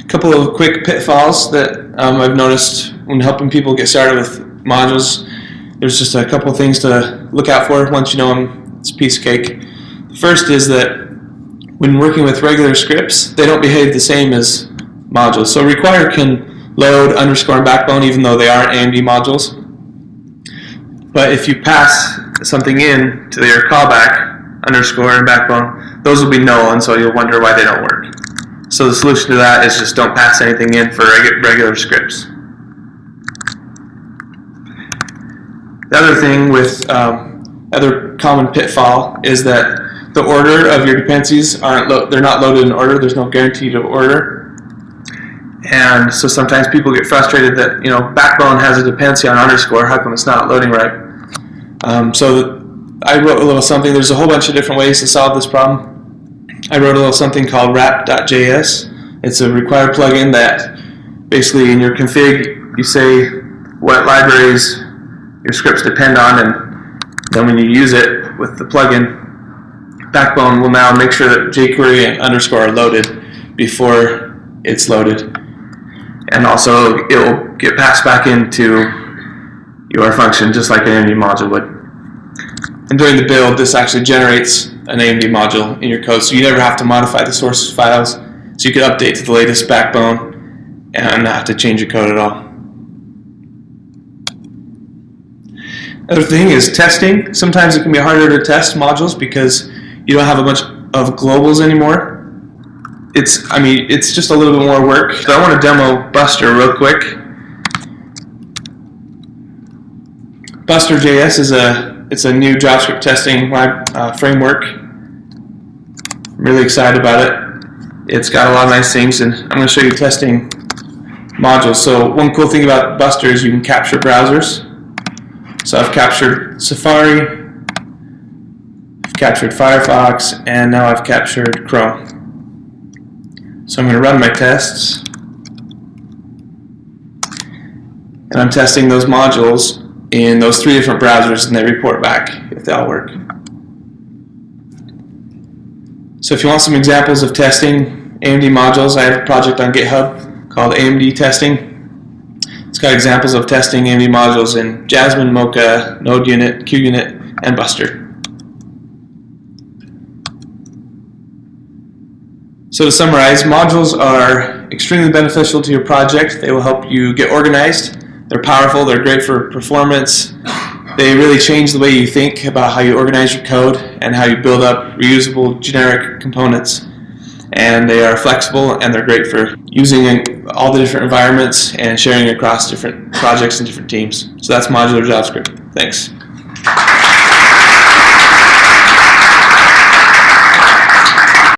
couple of quick pitfalls that I've noticed when helping people get started with modules. There's just a couple of things to look out for. Once you know them, it's a piece of cake. The first is that when working with regular scripts, they don't behave the same as modules. So require can load, underscore, and backbone even though they aren't AMD modules. But if you pass something in to your callback, underscore, and backbone, those will be null, and so you'll wonder why they don't work. So the solution to that is just don't pass anything in for regular scripts. The other thing with other common pitfall is that the order of your dependencies they're not loaded in order. There's no guarantee to order, and so sometimes people get frustrated that backbone has a dependency on underscore. How come it's not loading right? So I wrote a little something. There's a whole bunch of different ways to solve this problem. I wrote a little something called wrap.js. It's a required plugin that basically in your config you say what libraries your scripts depend on, and then when you use it with the plugin, Backbone will now make sure that jQuery and underscore are loaded before it's loaded. And also it will get passed back into your function just like an AMD module would. And during the build, this actually generates an AMD module in your code, so you never have to modify the source files. So you can update to the latest Backbone and not have to change your code at all. Another thing is testing. Sometimes it can be harder to test modules because you don't have a bunch of globals anymore. It's just a little bit more work. So I want to demo Buster real quick. Buster.js is a new JavaScript testing framework. I'm really excited about it. It's got a lot of nice things, and I'm going to show you testing modules. So one cool thing about Buster is you can capture browsers. So I've captured Safari, I've captured Firefox, and now I've captured Chrome. So I'm going to run my tests, and I'm testing those modules in those 3 different browsers, and they report back if they all work. So if you want some examples of testing AMD modules, I have a project on GitHub called AMD Testing. It's got examples of testing AMD modules in Jasmine, Mocha, NodeUnit, QUnit, and Buster. So to summarize, modules are extremely beneficial to your project. They will help you get organized. They're powerful, they're great for performance. They really change the way you think about how you organize your code and how you build up reusable generic components. And they are flexible, and they're great for using in all the different environments and sharing across different projects and different teams. So that's Modular JavaScript. Thanks.